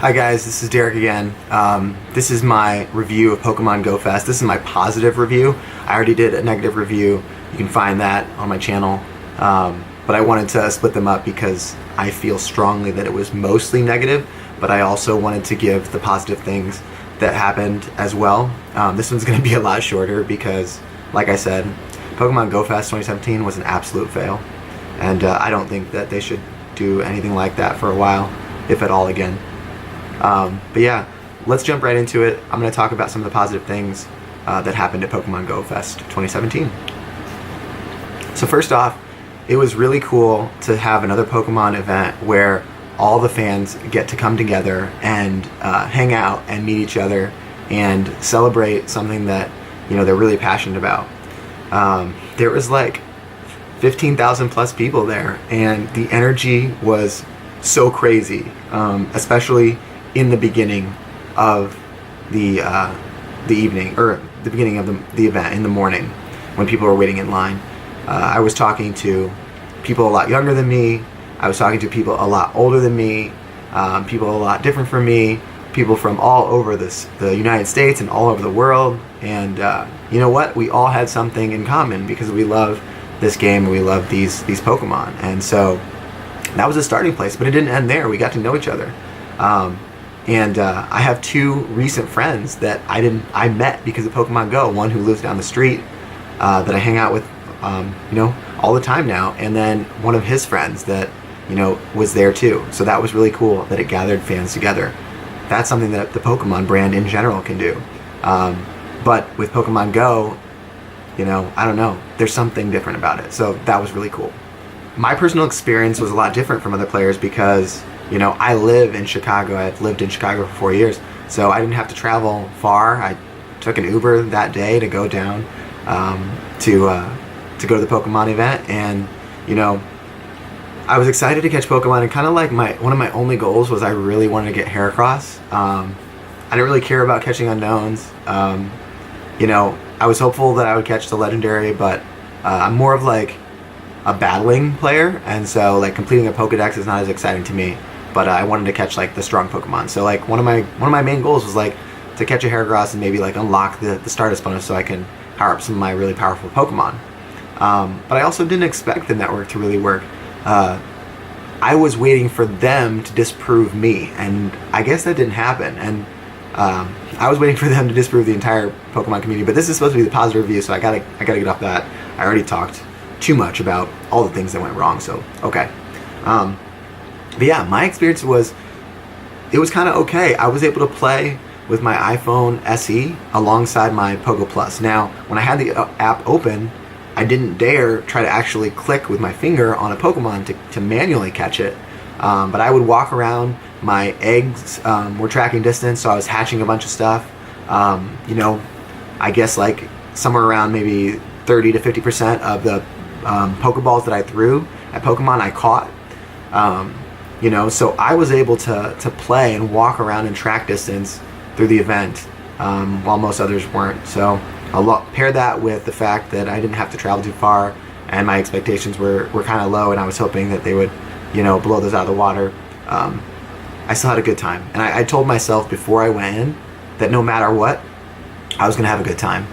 Hi guys, this is Derek again. This is my review of Pokemon Go Fest. This is my positive review. I already did a negative review. You can find that on my channel. But I wanted to split them up because I feel strongly that it was mostly negative, but I also wanted to give the positive things that happened as well. This one's going to be a lot shorter because, like I said, Pokemon Go Fest 2017 was an absolute fail. And I don't think that they should do anything like that for a while, if at all again. But yeah, let's jump right into it. I'm going to talk about some of the positive things that happened at Pokemon Go Fest 2017. So first off, it was really cool to have another Pokemon event where all the fans get to come together and hang out and meet each other and celebrate something that, you know, they're really passionate about. There was like 15,000 plus people there, and the energy was so crazy, especially in the beginning of the evening, or the beginning of the event in the morning when people were waiting in line. I was talking to people a lot younger than me. I was talking to people a lot older than me, people a lot different from me, people from all over the United States and all over the world. And you know what? We all had something in common because we love this game and we love these Pokemon. And so that was a starting place, but it didn't end there. We got to know each other. And I have two recent friends that I met because of Pokemon Go. One who lives down the street that I hang out with, you know, all the time now, and then one of his friends that, you know, was there too. So that was really cool that it gathered fans together. That's something that the Pokemon brand in general can do. But with Pokemon Go, you know, I don't know, there's something different about it. So that was really cool. My personal experience was a lot different from other players because, you know, I live in Chicago. I've lived in Chicago for 4 years, so I didn't have to travel far. I took an Uber that day to go down to go to the Pokemon event, and you know, I was excited to catch Pokemon. And kind of like one of my only goals was I really wanted to get Heracross. I didn't really care about catching unknowns. You know, I was hopeful that I would catch the legendary, but I'm more of like a battling player, and so like completing a Pokedex is not as exciting to me. But I wanted to catch like the strong Pokemon. So like one of my main goals was like to catch a Heracross and maybe like unlock the Stardust bonus so I can power up some of my really powerful Pokemon. But I also didn't expect the network to really work. I was waiting for them to disprove me, and I guess that didn't happen. And I was waiting for them to disprove the entire Pokemon community. But this is supposed to be the positive review, so I gotta get off that. I already talked too much about all the things that went wrong. So okay. But yeah, my experience it was kind of okay. I was able to play with my iPhone SE alongside my Pogo Plus. Now, when I had the app open, I didn't dare try to actually click with my finger on a Pokemon to manually catch it. But I would walk around. My eggs were tracking distance, so I was hatching a bunch of stuff. You know, I guess like somewhere around maybe 30 to 50% of the Pokeballs that I threw at Pokemon I caught. You know, so I was able to play and walk around and track distance through the event, while most others weren't. So pair that with the fact that I didn't have to travel too far, and my expectations were kind of low, and I was hoping that they would, you know, blow those out of the water. I still had a good time, and I told myself before I went in that no matter what, I was gonna have a good time.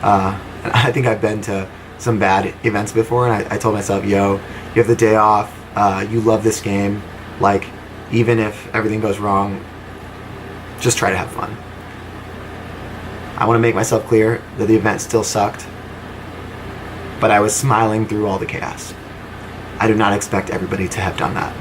And I think I've been to some bad events before, and I told myself, yo, you have the day off, you love this game, like, even if everything goes wrong, just try to have fun. I want to make myself clear that the event still sucked, but I was smiling through all the chaos. I do not expect everybody to have done that.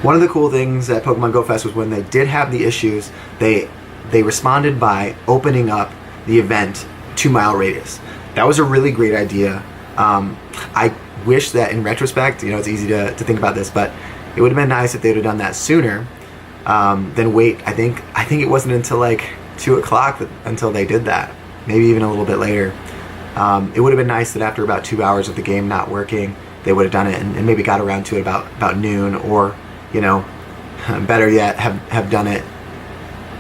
One of the cool things at Pokemon Go Fest was when they did have the issues, they responded by opening up the event 2-mile radius. That was a really great idea. I wish that in retrospect, you know, it's easy to think about this, but it would have been nice if they would have done that sooner than wait. I think it wasn't until like 2 o'clock until they did that, maybe even a little bit later. It would have been nice that after about 2 hours of the game not working, they would have done it and maybe got around to it about noon, or, you know, better yet, have done it,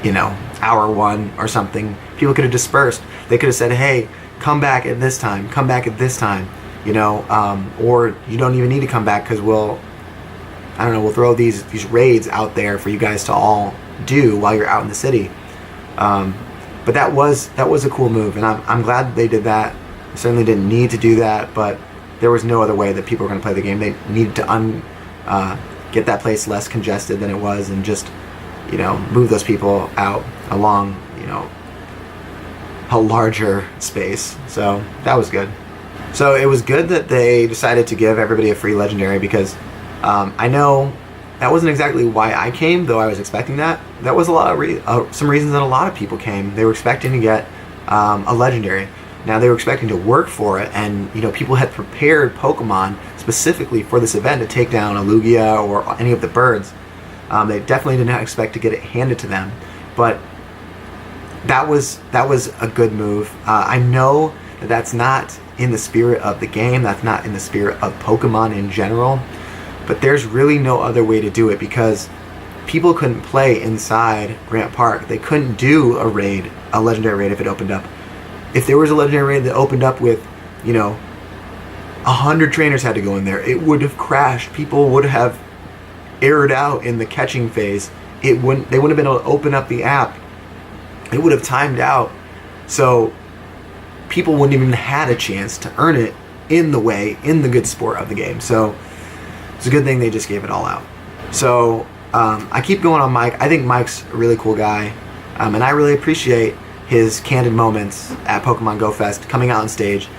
you know, hour 1 or something. People could have dispersed. They could have said, hey, come back at this time, come back at this time, you know, or you don't even need to come back because we'll I don't know, we'll throw these raids out there for you guys to all do while you're out in the city. But that was a cool move, and I'm glad that they did that. They certainly didn't need to do that, but there was no other way that people were going to play the game. They needed to get that place less congested than it was, and just, you know, move those people out along, you know, a larger space. So that was good. So it was good that they decided to give everybody a free legendary, because I know that wasn't exactly why I came, though I was expecting that. That was a lot of some reasons that a lot of people came. They were expecting to get a legendary. Now they were expecting to work for it, and you know, people had prepared Pokemon specifically for this event to take down a Lugia or any of the birds. They definitely did not expect to get it handed to them, but that was a good move. I know that that's not in the spirit of the game. That's not in the spirit of Pokemon in general. But there's really no other way to do it, because people couldn't play inside Grant Park. They couldn't do a raid, a legendary raid, if it opened up. If there was a legendary raid that opened up with, you know, 100 trainers had to go in there, it would have crashed. People would have errored out in the catching phase. They wouldn't have been able to open up the app. It would have timed out. So people wouldn't even have had a chance to earn it in the good sport of the game. So it's a good thing they just gave it all out. So I keep going on Mike. I think Mike's a really cool guy, and I really appreciate his candid moments at Pokemon Go Fest, coming out on stage.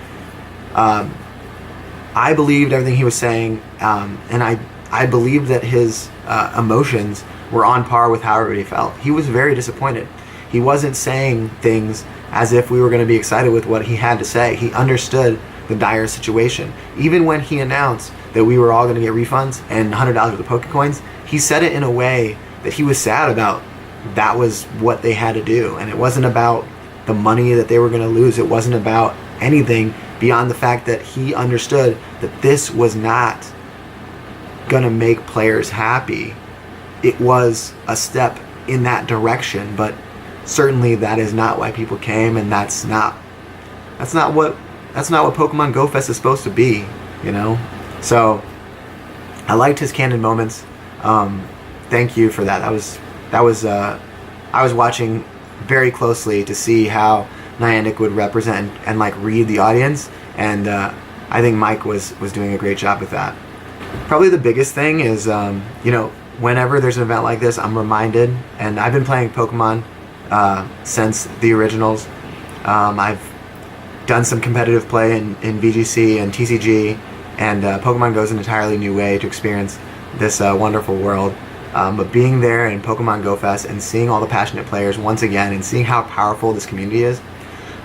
I believed everything he was saying, and I believed that his emotions were on par with how everybody felt. He was very disappointed. He wasn't saying things as if we were going to be excited with what he had to say. He understood the dire situation. Even when he announced that we were all going to get refunds and $100 worth of Pokecoins, he said it in a way that he was sad about. That was what they had to do, and it wasn't about the money that they were going to lose. It wasn't about anything beyond the fact that he understood that this was not going to make players happy. It was a step in that direction, but certainly that is not why people came, and that's not what Pokemon Go Fest is supposed to be, you know? So I liked his candid moments. Thank you for that. I was watching very closely to see how Niantic would represent and like read the audience, and I think Mike was doing a great job with that. Probably the biggest thing is, you know, whenever there's an event like this, I'm reminded, and I've been playing Pokemon since the originals. I've done some competitive play in VGC and TCG, and Pokemon Go is an entirely new way to experience this wonderful world. But being there in Pokemon Go Fest and seeing all the passionate players once again, and seeing how powerful this community is,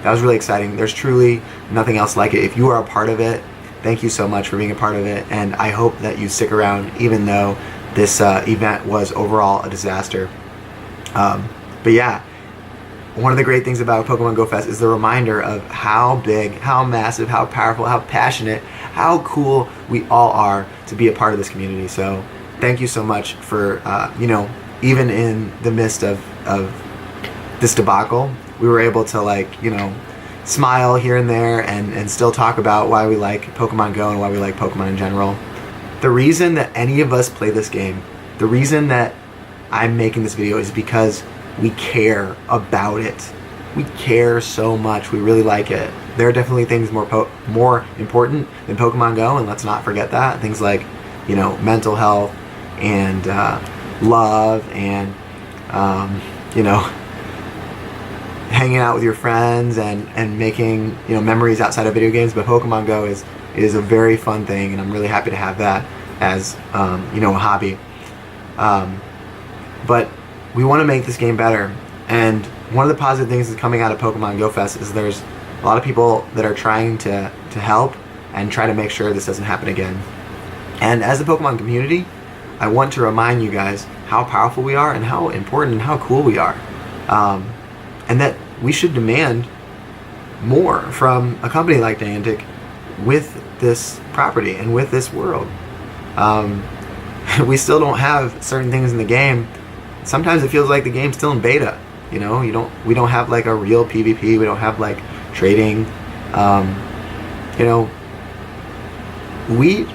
that was really exciting. There's truly nothing else like it. If you are a part of it, thank you so much for being a part of it, and I hope that you stick around even though this event was overall a disaster. But yeah, one of the great things about Pokemon Go Fest is the reminder of how big, how massive, how powerful, how passionate, how cool we all are to be a part of this community. So thank you so much for, you know, even in the midst of this debacle, we were able to, like, you know, smile here and there and still talk about why we like Pokemon Go and why we like Pokemon in general. The reason that any of us play this game, the reason that I'm making this video is because we care about it. We care so much. We really like it. There are definitely things more important than Pokemon Go, and let's not forget that. Things like, you know, mental health and love and, you know, hanging out with your friends and making, you know, memories outside of video games. But Pokemon Go is a very fun thing, and I'm really happy to have that as, you know, a hobby. But we want to make this game better, and one of the positive things that's coming out of Pokemon Go Fest is there's a lot of people that are trying to help and try to make sure this doesn't happen again. And as a Pokemon community, I want to remind you guys how powerful we are and how important and how cool we are, and that we should demand more from a company like Niantic with this property and with this world. We still don't have certain things in the game. Sometimes it feels like the game's still in beta. You know, we don't have like a real PvP. We don't have like trading. You know, we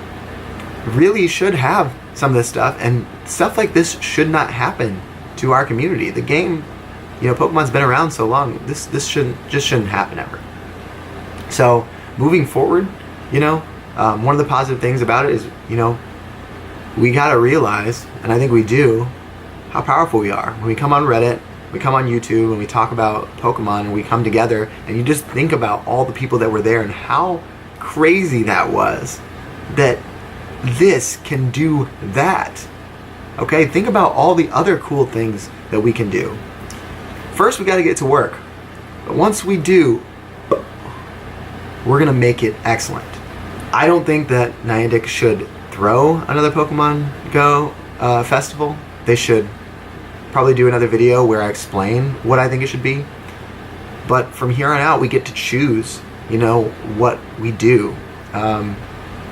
really should have some of this stuff, and stuff like this should not happen to our community. The game, you know, Pokemon's been around so long. This shouldn't happen ever. So moving forward, you know, one of the positive things about it is, you know, we gotta realize, and I think we do, how powerful we are. When we come on Reddit, we come on YouTube, and we talk about Pokemon, and we come together, and you just think about all the people that were there and how crazy that was, that this can do that. Okay, think about all the other cool things that we can do. First, we gotta get to work. But once we do, we're gonna make it excellent. I don't think that Niantic should throw another Pokemon Go festival. They should probably do another video where I explain what I think it should be. But from here on out, we get to choose, you know, what we do.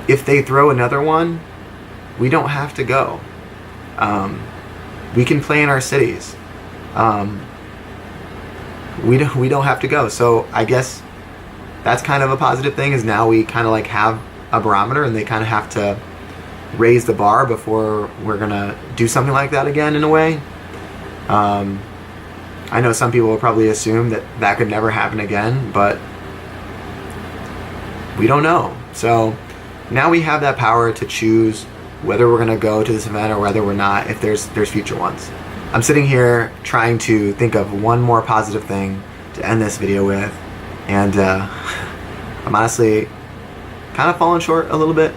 If they throw another one, we don't have to go. We can play in our cities. We don't have to go. So I guess that's kind of a positive thing, is now we kind of like have a barometer, and they kind of have to raise the bar before we're gonna do something like that again, in a way. I know some people will probably assume that that could never happen again, but we don't know. So now we have that power to choose whether we're gonna go to this event or whether we're not, if there's future ones. I'm sitting here trying to think of one more positive thing to end this video with, and I'm honestly kind of falling short a little bit.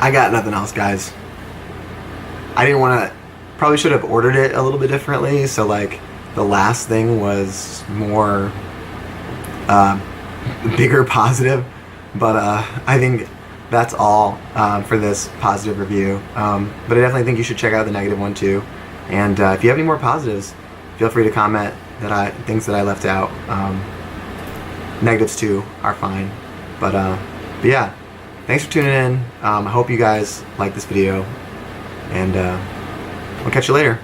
I got nothing else, guys. I didn't want to, probably should have ordered it a little bit differently, so like the last thing was more bigger positive, but I think that's all for this positive review. But I definitely think you should check out the negative one too, and if you have any more positives, feel free to comment things that I left out. Negatives too are fine, but yeah, thanks for tuning in. I hope you guys like this video, and we'll catch you later.